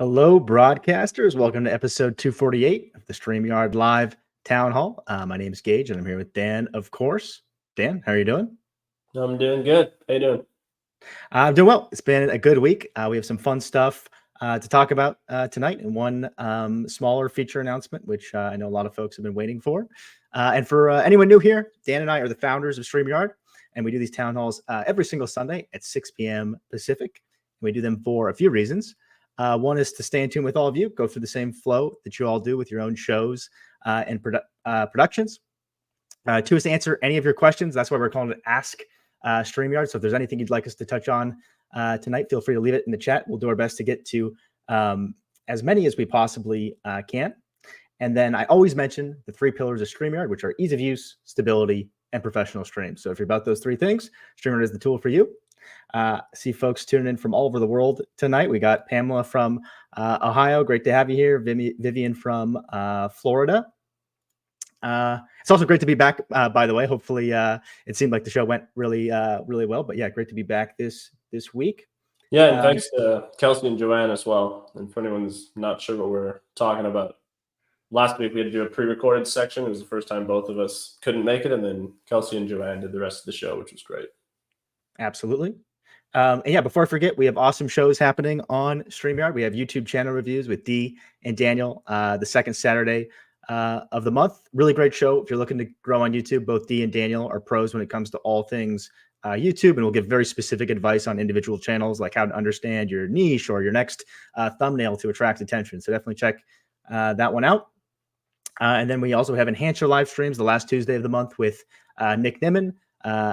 Hello, broadcasters. Welcome to episode 248 of the StreamYard Live Town Hall. My name is Geige, and I'm here with Dan, of course. Dan, how are you doing? I'm doing good. How you doing? I'm doing well. It's been a good week. We have some fun stuff to talk about tonight, and one smaller feature announcement, which I know a lot of folks have been waiting for. And for anyone new here, Dan and I are the founders of StreamYard, and we do these town halls every single Sunday at 6 p.m. Pacific. We do them for a few reasons. One is to stay in tune with all of you, go through the same flow that you all do with your own shows and productions. Two is to answer any of your questions. That's why we're calling it Ask StreamYard. So if there's anything you'd like us to touch on tonight, feel free to leave it in the chat. We'll do our best to get to as many as we possibly can. And then I always mention the three pillars of StreamYard, which are ease of use, stability, and professional streams. So if you're about those three things, StreamYard is the tool for you. See folks tuning in from all over the world tonight. We got Pamela from Ohio. Great to have you here. Vivian from Florida. It's also great to be back, by the way. Hopefully, it seemed like the show went really well. But yeah, great to be back this week. Yeah, and thanks to Kelsey and Joanne as well. And for anyone who's not sure what we're talking about, last week we had to do a pre-recorded section. It was the first time both of us couldn't make it, and then Kelsey and Joanne did the rest of the show, which was great. Absolutely. And yeah, before I forget, we have awesome shows happening on StreamYard. We have YouTube channel reviews with Dee and Daniel the second Saturday of the month. Really great show. If you're looking to grow on YouTube, both Dee and Daniel are pros when it comes to all things YouTube, and we'll give very specific advice on individual channels, like how to understand your niche or your next thumbnail to attract attention. So definitely check that one out. And then we also have Enhance Your live streams the last Tuesday of the month with Nick Nimmin,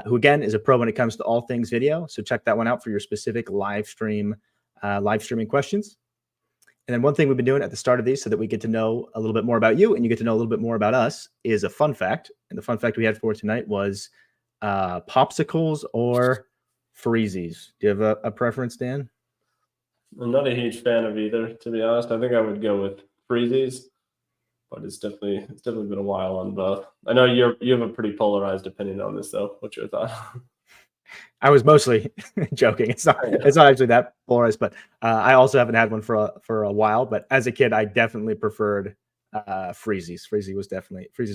who again is a pro when it comes to all things video. So check that one out for your specific live streaming questions. And then one thing we've been doing at the start of these so that we get to know a little bit more about you and you get to know a little bit more about us is a fun fact. And the fun fact we had for tonight was popsicles or freezies. Do you have a preference, Dan? I'm not a huge fan of either, to be honest. I think I would go with freezies, but it's definitely been a while on both. I know you have a pretty polarized opinion on this, though. What's your thought? I was mostly joking. It's not actually that polarized, but I also haven't had one for a while. But as a kid, I definitely preferred Freezies. Freezies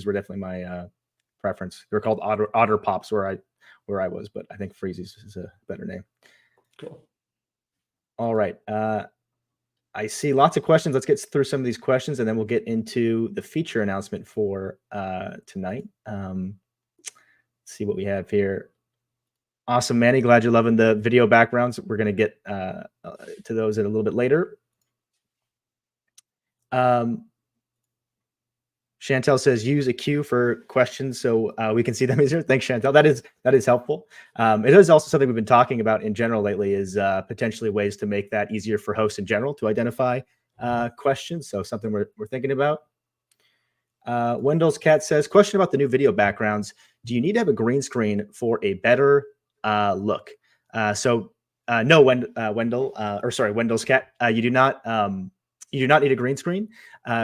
were definitely my preference. They were called Otter Pops where I was, but I think Freezies is a better name. Cool. All right. I see lots of questions. Let's get through some of these questions, and then we'll get into the feature announcement for tonight. Let's see what we have here. Awesome, Manny. Glad you're loving the video backgrounds. We're going to get to those a little bit later. Chantel says use a queue for questions so we can see them easier. Thanks, Chantel. That is helpful. It is also something we've been talking about in general lately is potentially ways to make that easier for hosts in general to identify questions. So something we're thinking about. Wendell's Cat says, question about the new video backgrounds. Do you need to have a green screen for a better look? No, Wendell, Wendell's Cat, you do not need a green screen.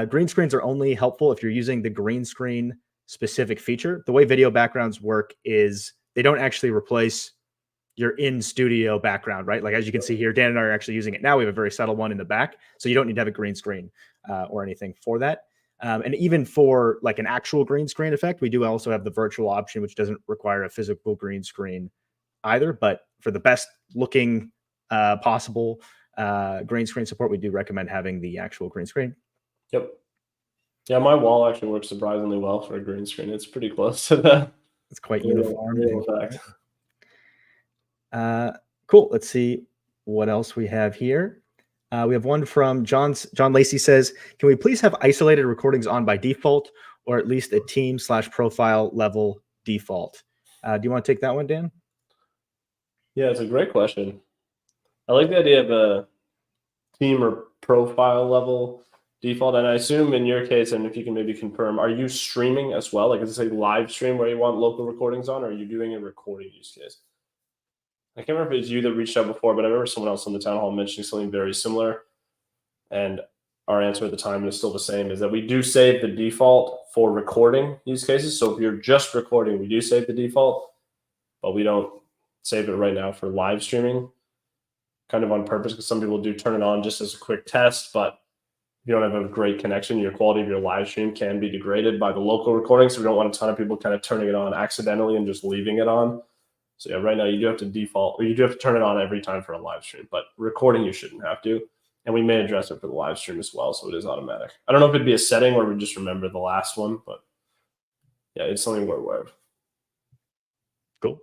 Green screens are only helpful if you're using the green screen specific feature. The way video backgrounds work is they don't actually replace your in-studio background, right? Like as you can see here, Dan and I are actually using it now. We have a very subtle one in the back, so you don't need to have a green screen or anything for that. And even for like an actual green screen effect, we do also have the virtual option, which doesn't require a physical green screen either. But for the best looking possible green screen support, we do recommend having the actual green screen. Yep. Yeah, my wall actually works surprisingly well for a green screen. It's pretty close to that. It's quite uniform. Effect. Cool. Let's see what else we have here. We have one from John Lacey says, can we please have isolated recordings on by default or at least a team/profile level default? Do you want to take that one, Dan? Yeah, it's a great question. I like the idea of a team or profile level default. And I assume in your case, and if you can maybe confirm, are you streaming as well? Like, is this a live stream where you want local recordings on, or are you doing a recording use case? I can't remember if it was you that reached out before, but I remember someone else on the town hall mentioning something very similar. And our answer at the time is still the same, is that we do save the default for recording use cases. So if you're just recording, we do save the default, but we don't save it right now for live streaming. kind of on purpose, because some people do turn it on just as a quick test, but if you don't have a great connection, your quality of your live stream can be degraded by the local recording. So we don't want a ton of people kind of turning it on accidentally and just leaving it on. So yeah, right now you do have to default, or you do have to turn it on every time for a live stream, but recording you shouldn't have to. And we may address it for the live stream as well, so it is automatic. I don't know if it'd be a setting where we just remember the last one, but yeah, it's something we're aware of. Cool.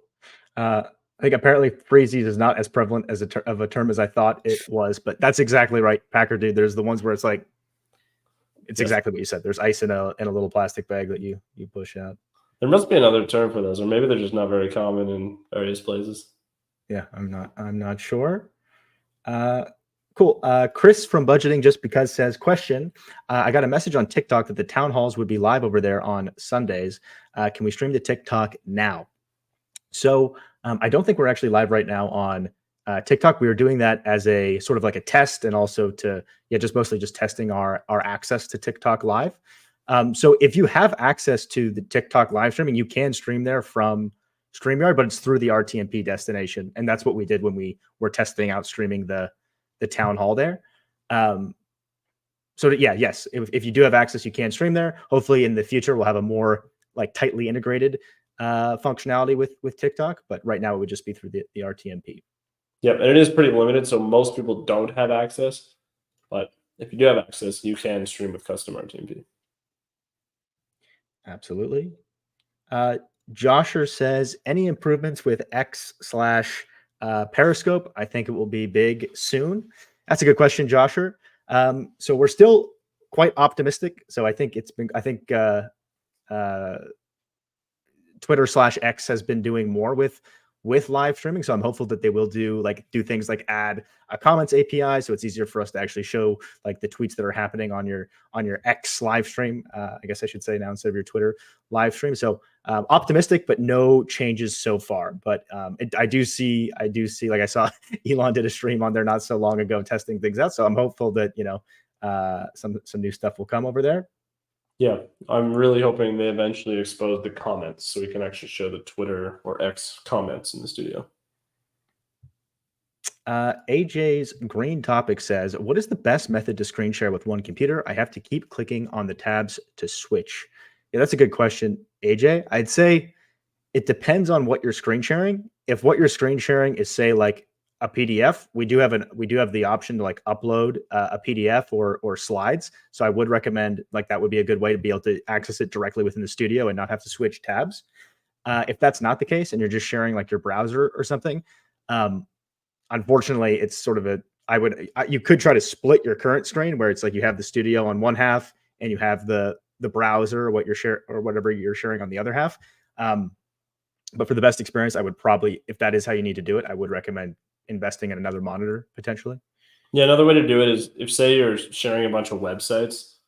I think apparently Freezies is not as prevalent as of a term as I thought it was, but that's exactly right, Packer dude. There's the ones where it's like, it's exactly what you said. There's ice in a little plastic bag that you push out. There must be another term for those, or maybe they're just not very common in various places. Yeah, I'm not sure. Cool. Chris from Budgeting Just Because says, question, I got a message on TikTok that the town halls would be live over there on Sundays. Can we stream to TikTok now? So I don't think we're actually live right now on TikTok. We were doing that as a sort of like a test, and also to, just mostly just testing our access to TikTok live. So if you have access to the TikTok live streaming, you can stream there from StreamYard, but it's through the RTMP destination. And that's what we did when we were testing out streaming the town hall there. Yes, if you do have access, you can stream there. Hopefully in the future, we'll have a more like tightly integrated functionality with TikTok, but right now it would just be through the RTMP. Yep, and it is pretty limited, so most people don't have access, but if you do have access, you can stream with custom RTMP. Absolutely. Josher says, any improvements with X/Periscope? I think it will be big soon. That's a good question, Josher. So we're still quite optimistic. So I think Twitter/X has been doing more with live streaming. So I'm hopeful that they will do things like add a comments API, so it's easier for us to actually show like the tweets that are happening on your X live stream. I guess I should say now instead of your Twitter live stream. So optimistic, but no changes so far. But I do see, like I saw Elon did a stream on there not so long ago testing things out. So I'm hopeful that some new stuff will come over there. Yeah, I'm really hoping they eventually expose the comments so we can actually show the Twitter or X comments in the studio. AJ's Green Topic says, what is the best method to screen share with one computer? I have to keep clicking on the tabs to switch. Yeah, that's a good question, AJ. I'd say it depends on what you're screen sharing. If what you're screen sharing is, say, like a PDF, we do have the option to like upload a PDF or slides. So I would recommend that would be a good way to be able to access it directly within the studio and not have to switch tabs. If that's not the case and you're just sharing like your browser or something, unfortunately, it's sort of you could try to split your current screen where it's like you have the studio on one half and you have the browser or whatever you're sharing on the other half. But for the best experience, I would probably, if that is how you need to do it, I would recommend investing in another monitor potentially. Yeah, another way to do it is if, say, you're sharing a bunch of websites,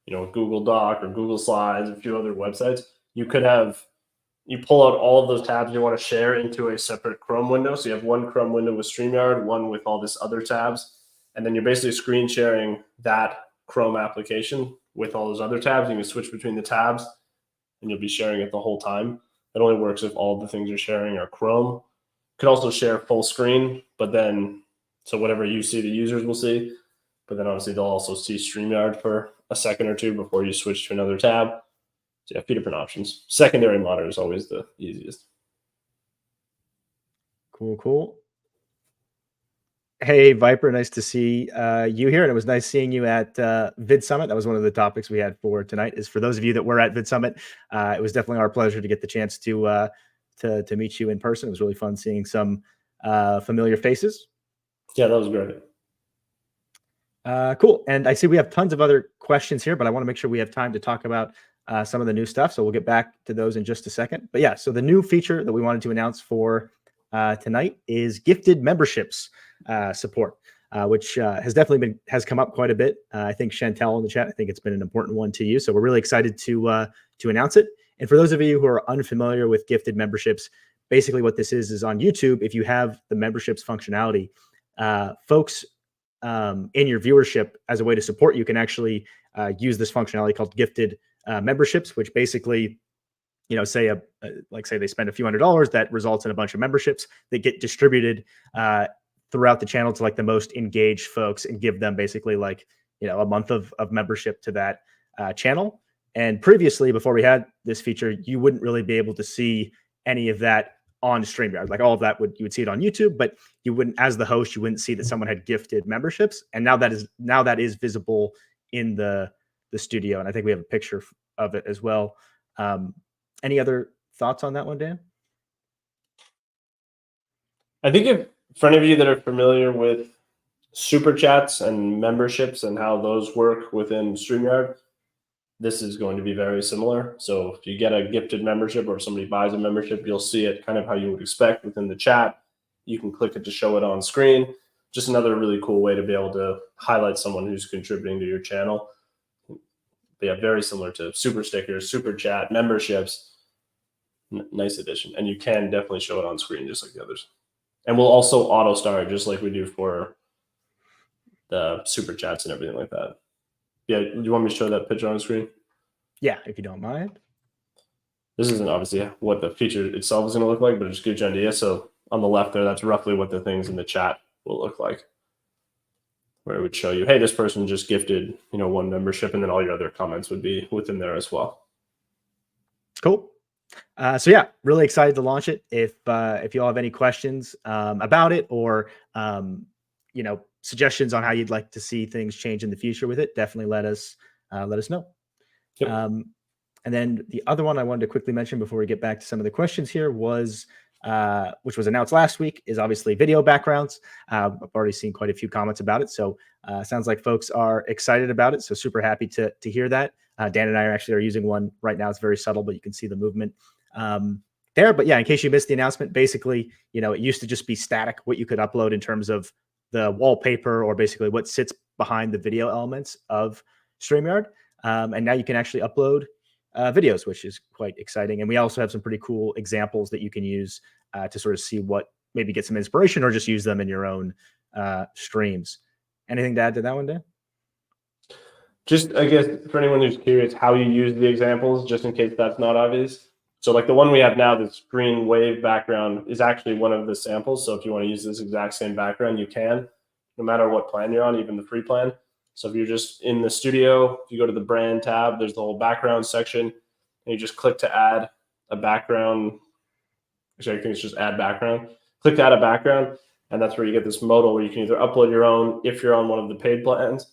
Google Doc or Google Slides, a few other websites, you pull out all of those tabs you want to share into a separate Chrome window. So you have one Chrome window with StreamYard, one with all this other tabs, and then you're basically screen sharing that Chrome application with all those other tabs. You can switch between the tabs and you'll be sharing it the whole time. It only works if all the things you're sharing are Chrome. You could also share full screen, but then, so whatever you see, the users will see, but then obviously they'll also see StreamYard for a second or two before you switch to another tab. So you have a few different options. Secondary monitor is always the easiest. Cool. Hey, Viper, nice to see you here. And it was nice seeing you at Vid Summit. That was one of the topics we had for tonight. Is for those of you that were at Vid Summit, it was definitely our pleasure to get the chance to meet you in person. It was really fun seeing some familiar faces. Yeah, that was great. Cool. And I see we have tons of other questions here, but I want to make sure we have time to talk about some of the new stuff. So we'll get back to those in just a second. But yeah, so the new feature that we wanted to announce for tonight is gifted memberships support, which has come up quite a bit. I think Chantel in the chat, I think it's been an important one to you. So we're really excited to announce it. And for those of you who are unfamiliar with gifted memberships, basically what this is on YouTube, if you have the memberships functionality, folks in your viewership as a way to support you can actually use this functionality called gifted memberships, which basically, say they spend a few $100s, that results in a bunch of memberships that get distributed throughout the channel to like the most engaged folks and give them basically like, a month of membership to that channel. And previously, before we had this feature, you wouldn't really be able to see any of that on StreamYard. Like all of that you would see it on YouTube, but you wouldn't, as the host, you wouldn't see that someone had gifted memberships. And now that is visible in the studio. And I think we have a picture of it as well. Any other thoughts on that one, Dan? I think for any of you that are familiar with super chats and memberships and how those work within StreamYard, this is going to be very similar. So if you get a gifted membership or somebody buys a membership, you'll see it kind of how you would expect within the chat. You can click it to show it on screen. Just another really cool way to be able to highlight someone who's contributing to your channel. But yeah, very similar to super stickers, super chat, memberships. Nice addition. And you can definitely show it on screen just like the others. And we'll also auto star it just like we do for the super chats and everything like that. Yeah, do you want me to show that picture on the screen? Yeah, if you don't mind. This isn't obviously what the feature itself is going to look like, but it just gives you an idea. So on the left there, that's roughly what the things in the chat will look like, where it would show you, hey, this person just gifted, one membership, and then all your other comments would be within there as well. Cool. So yeah, really excited to launch it. If you all have any questions about it or suggestions on how you'd like to see things change in the future with it, definitely let us know. Yep. And then the other one I wanted to quickly mention before we get back to some of the questions here was, which was announced last week, is obviously video backgrounds. I've already seen quite a few comments about it. So sounds like folks are excited about it. So super happy to hear that. Dan and I are using one right now. It's very subtle, but you can see the movement there. But yeah, in case you missed the announcement, basically, it used to just be static, what you could upload in terms of the wallpaper or basically what sits behind the video elements of StreamYard. And now you can actually upload videos, which is quite exciting. And we also have some pretty cool examples that you can use to sort of see what, maybe get some inspiration or just use them in your own streams. Anything to add to that one, Dan? Just, I guess, for anyone who's curious how you use the examples, just in case that's not obvious. So like the one we have now, this green wave background is actually one of the samples. So if you want to use this exact same background, you can, no matter what plan you're on, even the free plan. So if you're just in the studio, if you go to the brand tab, there's the whole background section, and you just click to add a background. Actually, I think it's just add background. Click to add a background, and that's where you get this modal where you can either upload your own if you're on one of the paid plans,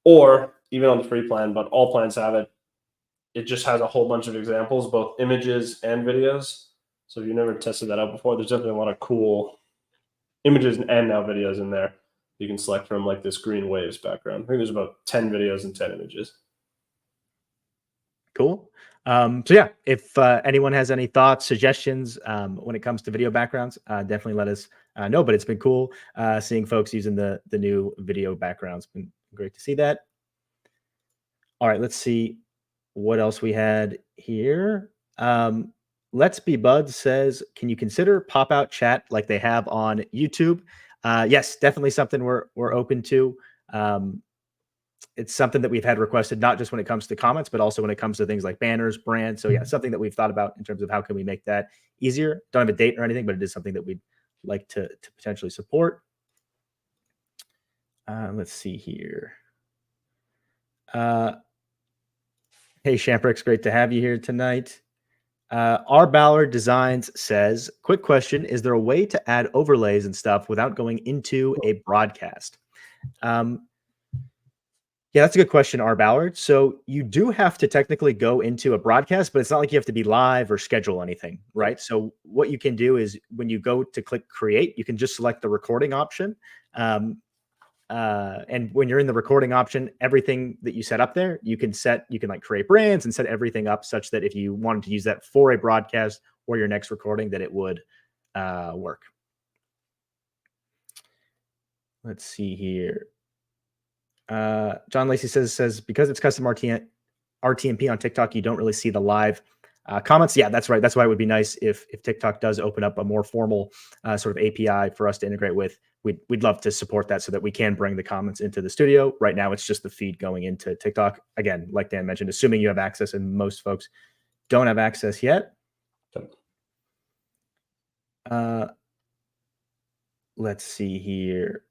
or even on the free plan, but all plans have it. It just has a whole bunch of examples, both images and videos. So if you've never tested that out before, there's definitely a lot of cool images and now videos in there. You can select from like this green waves background. I think there's about 10 videos and 10 images. Cool. So yeah, if anyone has any thoughts, suggestions when it comes to video backgrounds, definitely let us know. But it's been cool seeing folks using the new video backgrounds. It's been great to see that. All right, let's see what else we had here. Let's Be Bud says, can you consider Popout Chat like they have on YouTube? Yes, definitely something we're open to. It's something that we've had requested, not just when it comes to comments, but also when it comes to things like banners, brands. So yeah, something that we've thought about in terms of how can we make that easier. Don't have a date or anything, but it is something that we'd like to potentially support. Let's see here. Hey, Shamprix, great to have you here tonight. Our Balor Designs says, quick question, is there a way to add overlays and stuff without going into a broadcast? Yeah, that's a good question, R. Ballard. So you do have to technically go into a broadcast, but it's not like you have to be live or schedule anything, right? So what you can do is when you go to click create, you can just select the recording option. And when you're in the recording option, everything that you set up there, you can like create brands and set everything up such that if you wanted to use that for a broadcast or your next recording, that it would work. Let's see here. John Lacey says because it's custom RTMP on TikTok, you don't really see the live comments. Yeah, that's right. That's why it would be nice if TikTok does open up a more formal sort of API for us to integrate with. We'd love to support that so that we can bring the comments into the studio. Right now, it's just the feed going into TikTok. Again, like Dan mentioned, assuming you have access, and most folks don't have access yet. let's see here.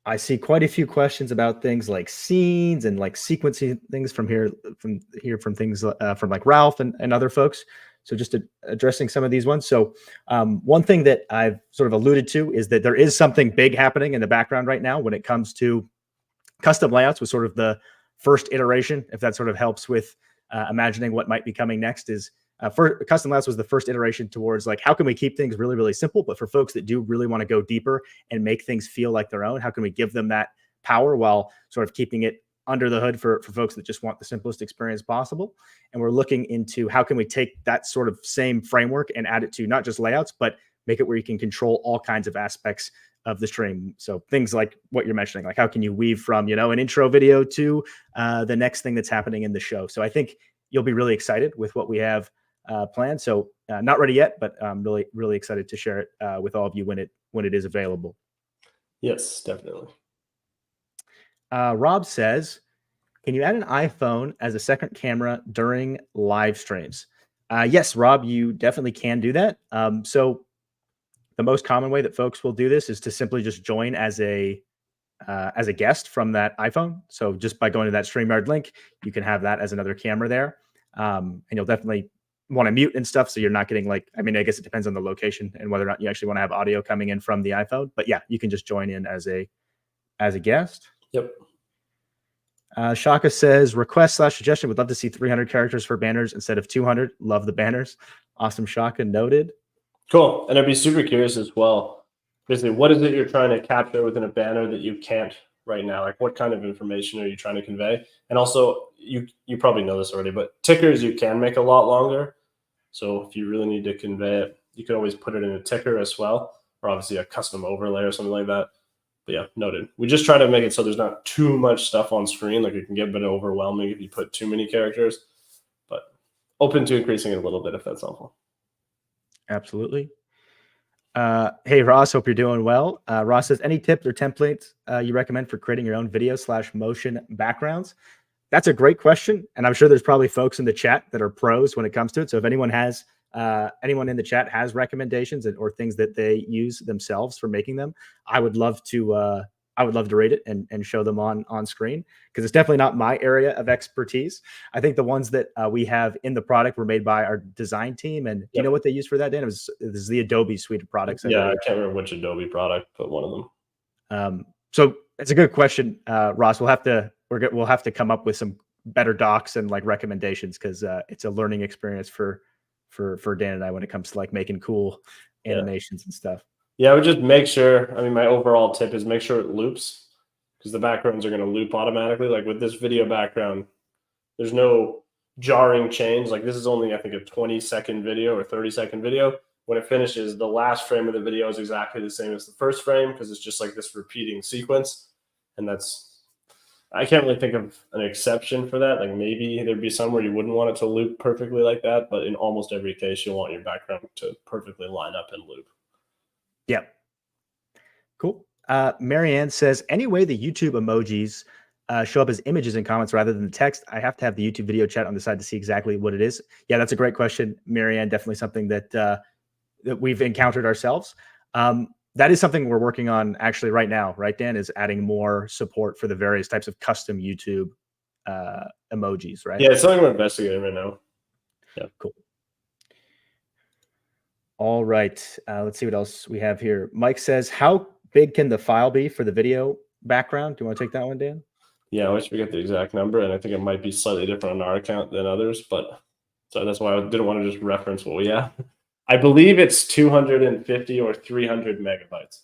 I see quite a few questions about things like scenes and like sequencing things from things from like Ralph and other folks. So just addressing some of these ones. So one thing that I've sort of alluded to is that there is something big happening in the background right now when it comes to custom layouts was sort of the first iteration. If that sort of helps with imagining what might be coming next, is for custom layouts was the first iteration towards like, how can we keep things really, really simple? But for folks that do really want to go deeper and make things feel like their own, how can we give them that power while sort of keeping it under the hood for folks that just want the simplest experience possible? And we're looking into how can we take that sort of same framework and add it to not just layouts, but make it where you can control all kinds of aspects of the stream. So things like what you're mentioning, like how can you weave from, an intro video to the next thing that's happening in the show. So I think you'll be really excited with what we have planned. So not ready yet, but I'm really, really excited to share it with all of you when it is available. Yes, definitely. Rob says, can you add an iPhone as a second camera during live streams? Yes, Rob, you definitely can do that. So the most common way that folks will do this is to simply just join as a guest from that iPhone. So just by going to that StreamYard link, you can have that as another camera there. And you'll definitely want to mute and stuff. So you're not getting like, I mean, I guess it depends on the location and whether or not you actually want to have audio coming in from the iPhone. But yeah, you can just join in as a guest. Yep. Shaka says, request/suggestion, would love to see 300 characters for banners instead of 200. Love the banners. Awesome, Shaka, noted. Cool. And I'd be super curious as well. Basically, what is it you're trying to capture within a banner that you can't right now? Like, what kind of information are you trying to convey? And also, you probably know this already, but tickers you can make a lot longer. So if you really need to convey it, you could always put it in a ticker as well, or obviously a custom overlay or something like that. But yeah, noted. We just try to make it so there's not too much stuff on screen. Like it can get a bit overwhelming if you put too many characters, but open to increasing it a little bit if that's helpful. Absolutely. Hey, Ross, hope you're doing well. Ross says, any tips or templates you recommend for creating your own video/motion backgrounds? That's a great question. And I'm sure there's probably folks in the chat that are pros when it comes to it. So if anyone in the chat has recommendations or things that they use themselves for making them, I would love to rate it and show them on screen, because it's definitely not my area of expertise. I think the ones that we have in the product were made by our design team. And do you know what they use for that, Dan? This is the Adobe suite of products. I can't remember which Adobe product, but one of them. So it's a good question, Ross. We'll have to come up with some better docs and like recommendations, because it's a learning experience for Dan and I when it comes to like making cool animations and stuff. Yeah, I would just make sure. I mean, my overall tip is make sure it loops, because the backgrounds are going to loop automatically. Like with this video background, there's no jarring change. Like this is only, I think, a 20-second video or 30-second video. When it finishes, the last frame of the video is exactly the same as the first frame, because it's just like this repeating sequence. And I can't really think of an exception for that. Like maybe there'd be some where you wouldn't want it to loop perfectly like that, but in almost every case, you'll want your background to perfectly line up and loop. Yep. Cool. Marianne says, any way the YouTube emojis show up as images in comments rather than the text? I have to have the YouTube video chat on the side to see exactly what it is. Yeah, that's a great question, Marianne. Definitely something that we've encountered ourselves. That is something we're working on actually right now, right, Dan? Is adding more support for the various types of custom YouTube emojis, right? Yeah, it's something we're investigating right now. Yeah, cool. All right, let's see what else we have here. Mike says, how big can the file be for the video background? Do you want to take that one, Dan? Yeah, I wish we get the exact number, and I think it might be slightly different on our account than others, but so that's why I didn't want to just reference what we have. I believe it's 250 or 300 megabytes.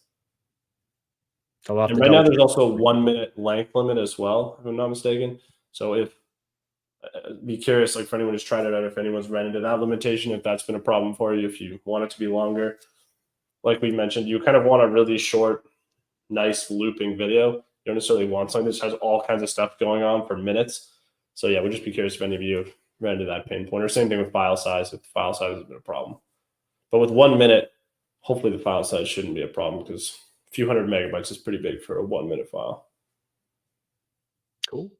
And right now there's also a 1 minute length limit as well, if I'm not mistaken. So if be curious, like for anyone who's tried it out, if anyone's ran into that limitation, if that's been a problem for you, if you want it to be longer. Like we mentioned, you kind of want a really short, nice looping video. You don't necessarily want something that just has all kinds of stuff going on for minutes. So yeah, we'd just be curious if any of you have ran into that pain point, or same thing with file size, if the file size has been a problem. But with 1 minute, hopefully the file size shouldn't be a problem, because a few hundred megabytes is pretty big for a 1 minute file. Cool.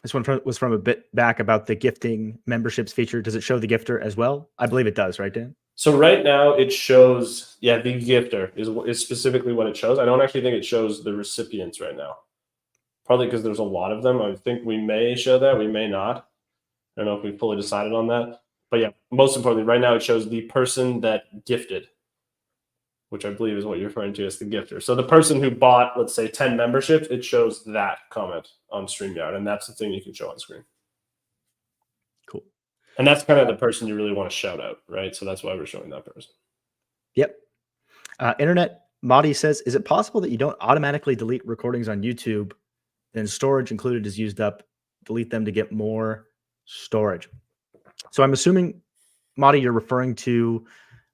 This one was from a bit back about the gifting memberships feature. Does it show the gifter as well? I believe it does, right, Dan? So right now it shows, the gifter is specifically what it shows. I don't actually think it shows the recipients right now. Probably because there's a lot of them. I think we may show that, we may not. I don't know if we've fully decided on that. But yeah, most importantly, right now it shows the person that gifted, which I believe is what you're referring to as the gifter. So the person who bought, let's say, 10 memberships, it shows that comment on StreamYard, and that's the thing you can show on screen. Cool. And that's kind of the person you really want to shout out, right? So that's why we're showing that person. Yep. Internet Modotti says, is it possible that you don't automatically delete recordings on YouTube, then storage included is used up, delete them to get more storage? So I'm assuming, Modotti, you're referring to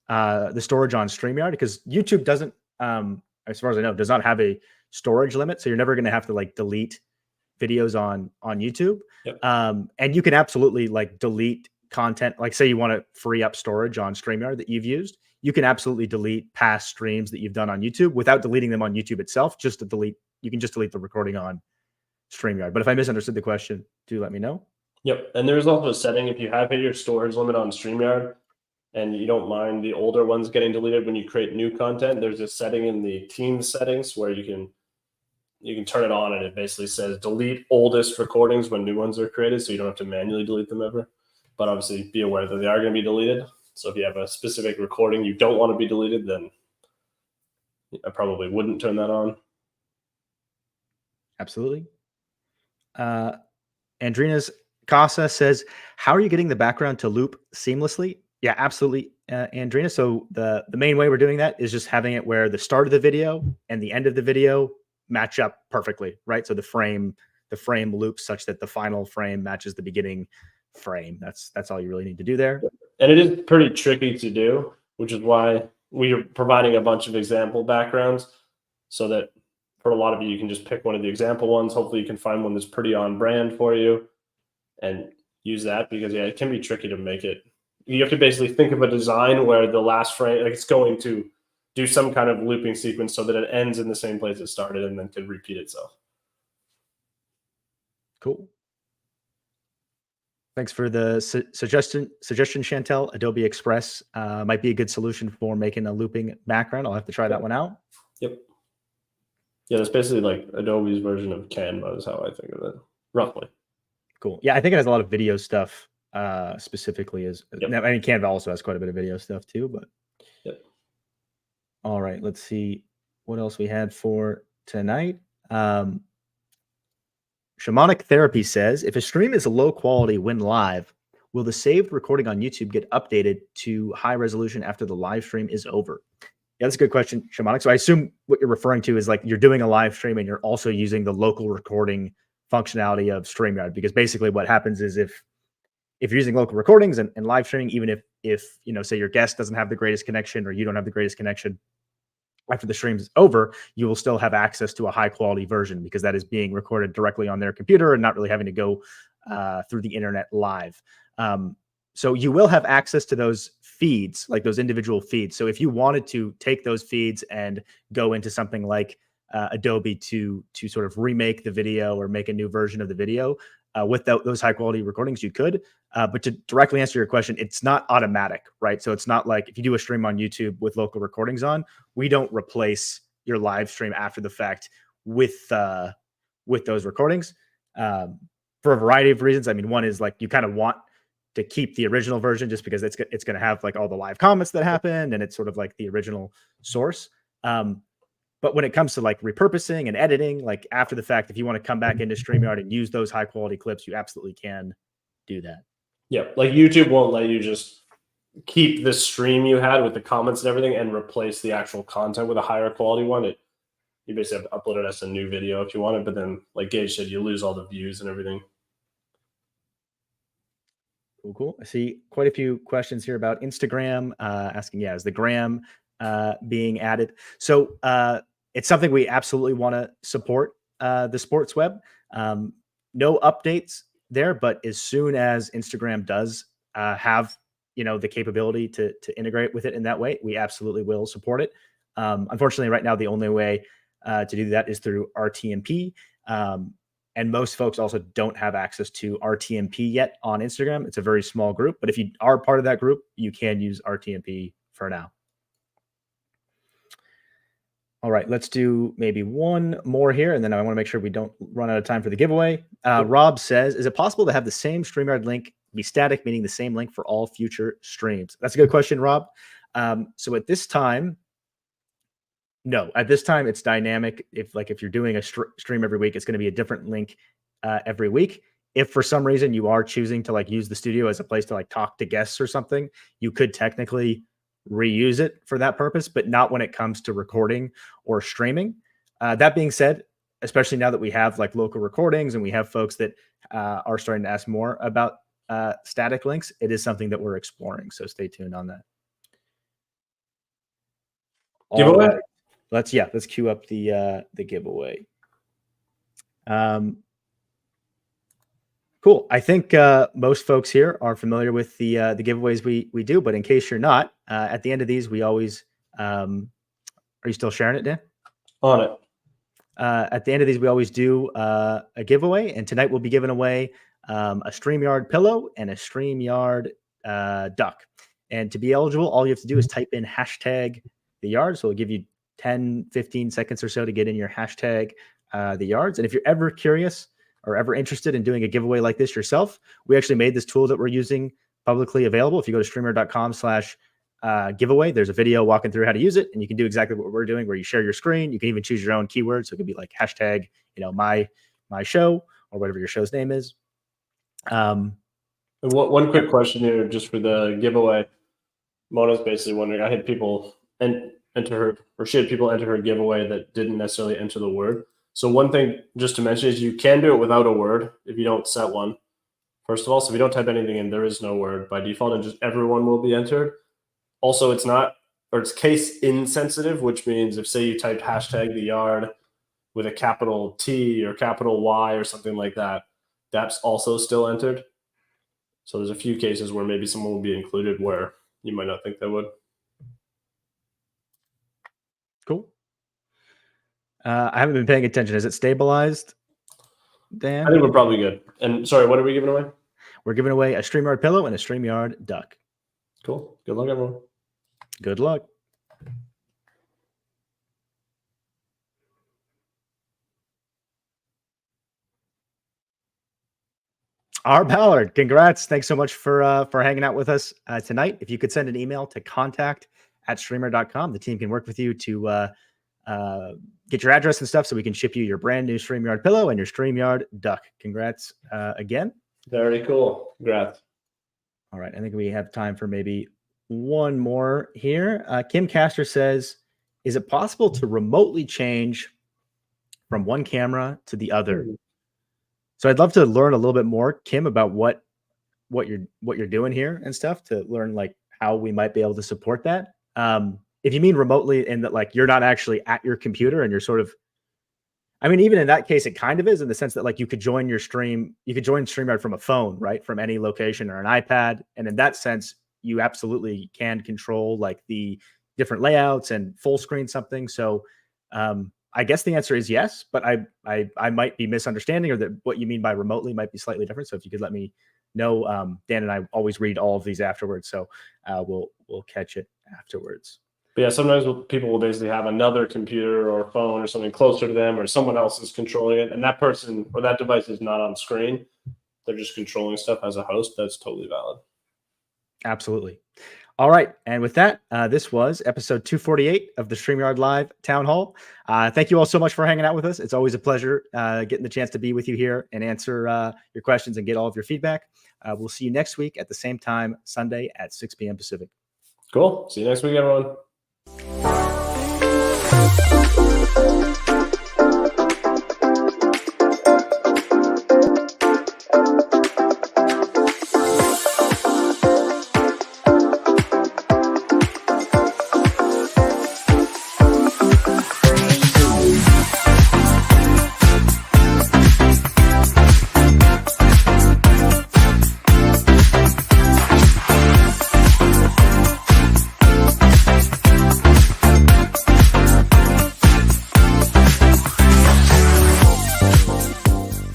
the storage on StreamYard, because YouTube doesn't, as far as I know, does not have a storage limit. So you're never going to have to like delete videos on YouTube. Yep. And you can absolutely like delete content. Like say you want to free up storage on StreamYard that you've used, you can absolutely delete past streams that you've done on YouTube without deleting them on YouTube itself. Just to delete, you can just delete the recording on StreamYard. But if I misunderstood the question, do let me know. Yep. And there's also a setting, if you have hit your storage limit on StreamYard and you don't mind the older ones getting deleted when you create new content, there's a setting in the team settings where you can turn it on, and it basically says delete oldest recordings when new ones are created, so you don't have to manually delete them ever. But obviously be aware that they are going to be deleted. So if you have a specific recording you don't want to be deleted, then I probably wouldn't turn that on. Absolutely. Andrina's Casa says, how are you getting the background to loop seamlessly? Yeah, absolutely, Andrina. So the main way we're doing that is just having it where the start of the video and the end of the video match up perfectly, right? So the frame loops such that the final frame matches the beginning frame. That's all you really need to do there. And it is pretty tricky to do, which is why we are providing a bunch of example backgrounds, so that for a lot of you, you can just pick one of the example ones. Hopefully you can find one that's pretty on brand for you and use that, because yeah, it can be tricky to make it. You have to basically think of a design where the last frame, like it's going to do some kind of looping sequence so that it ends in the same place it started and then can repeat itself. Cool. Thanks for the suggestion, Chantel. Adobe Express might be a good solution for making a looping background. I'll have to try that one out. Yep. Yeah, that's basically like Adobe's version of Canva is how I think of it, roughly. Cool. Yeah, I think it has a lot of video stuff specifically. I mean, Canva also has quite a bit of video stuff too, but yep. All right, let's see what else we had for tonight. Shamanic Therapy says, if a stream is low quality when live, will the saved recording on YouTube get updated to high resolution after the live stream is over? Yeah, that's a good question, Shamanic. So I assume what you're referring to is like you're doing a live stream and you're also using the local recording functionality of StreamYard, because basically what happens is if you're using local recordings and live streaming, even if you know, say your guest doesn't have the greatest connection or you don't have the greatest connection, after the stream is over, you will still have access to a high quality version, because that is being recorded directly on their computer and not really having to go through the internet live. So you will have access to those feeds, like those individual feeds. So if you wanted to take those feeds and go into something like Adobe to sort of remake the video or make a new version of the video with those high quality recordings, you could. But to directly answer your question, it's not automatic, right? So it's not like if you do a stream on YouTube with local recordings on, we don't replace your live stream after the fact with those recordings for a variety of reasons. I mean, one is like you kind of want to keep the original version just because it's going to have like all the live comments that happened and it's sort of like the original source. But when it comes to like repurposing and editing, like after the fact, if you want to come back into StreamYard and use those high quality clips, you absolutely can do that. Yeah, like YouTube won't let you just keep the stream you had with the comments and everything and replace the actual content with a higher quality one. You basically have to upload it as a new video if you want it, but then like Geige said, you lose all the views and everything. Cool. I see quite a few questions here about Instagram asking, is the gram being added? So it's something we absolutely want to support, the sports web. No updates there, but as soon as Instagram does have, the capability to integrate with it in that way, we absolutely will support it. Unfortunately, right now, the only way to do that is through RTMP. And most folks also don't have access to RTMP yet on Instagram. It's a very small group, but if you are part of that group, you can use RTMP for now. All right, let's do maybe one more here, and then I want to make sure we don't run out of time for the giveaway. Rob says, is it possible to have the same StreamYard link be static, meaning the same link for all future streams? That's a good question, Rob. So at this time, no, at this time it's dynamic. If you're doing a stream every week, it's going to be a different link every week. If for some reason you are choosing to use the studio as a place to talk to guests or something, you could technically reuse it for that purpose, but not when it comes to recording or streaming. That being said, especially now that we have local recordings and we have folks that are starting to ask more about static links, it is something that we're exploring. So stay tuned on that. Giveaway? Right. Let's queue up the giveaway. Cool. I think most folks here are familiar with the giveaways we do, but in case you're not, at the end of these, we always are you still sharing it, Dan? On it. At the end of these, we always do a giveaway, and tonight we'll be giving away a StreamYard pillow and a StreamYard duck. And to be eligible, all you have to do is type in hashtag the yard. So it'll give you 10, 15 seconds or so to get in your hashtag the yards. And if you're ever curious or ever interested in doing a giveaway like this yourself, we actually made this tool that we're using publicly available. If you go to StreamYard.com/giveaway, there's a video walking through how to use it, and you can do exactly what we're doing, where you share your screen. You can even choose your own keywords. So it could be like hashtag, my show, or whatever your show's name is. One quick question here, just for the giveaway. Mona's basically wondering, I had people she had people enter her giveaway that didn't necessarily enter the word. So one thing just to mention is you can do it without a word if you don't set one. First of all, so if you don't type anything in, there is no word by default, and just everyone will be entered. Also, it's case insensitive, which means if, say, you typed hashtag the yard with a capital T or capital Y or something like that, that's also still entered. So there's a few cases where maybe someone will be included where you might not think they would. Cool. I haven't been paying attention. Is it stabilized, Dan? I think we're probably good. And sorry, what are we giving away? We're giving away a StreamYard pillow and a StreamYard duck. Cool. Good luck, everyone. Good luck. Our Ballard, congrats. Thanks so much for hanging out with us tonight. If you could send an email to contact@StreamYard.com, the team can work with you to get your address and stuff so we can ship you your brand new StreamYard pillow and your StreamYard duck. Congrats again. Very cool. Congrats. All right. I think we have time for maybe one more here. Kim Castor says, is it possible to remotely change from one camera to the other? So I'd love to learn a little bit more, Kim, about what you're doing here and stuff, to learn how we might be able to support that. If you mean remotely in that you're not actually at your computer and you're sort of, I mean, even in that case, it kind of is, in the sense that you could join your stream, you could join StreamYard from a phone, right? From any location or an iPad. And in that sense, you absolutely can control the different layouts and full screen something. So I guess the answer is yes, but I might be misunderstanding, or that what you mean by remotely might be slightly different. So if you could let me know, Dan and I always read all of these afterwards. So we'll catch it afterwards. But yeah, sometimes people will basically have another computer or phone or something closer to them, or someone else is controlling it, and that person or that device is not on screen. They're just controlling stuff as a host. That's totally valid. Absolutely. All right. And with that, this was episode 248 of the StreamYard Live Town Hall. Thank you all so much for hanging out with us. It's always a pleasure getting the chance to be with you here and answer your questions and get all of your feedback. We'll see you next week at the same time, Sunday at 6 p.m. Pacific. Cool. See you next week, everyone.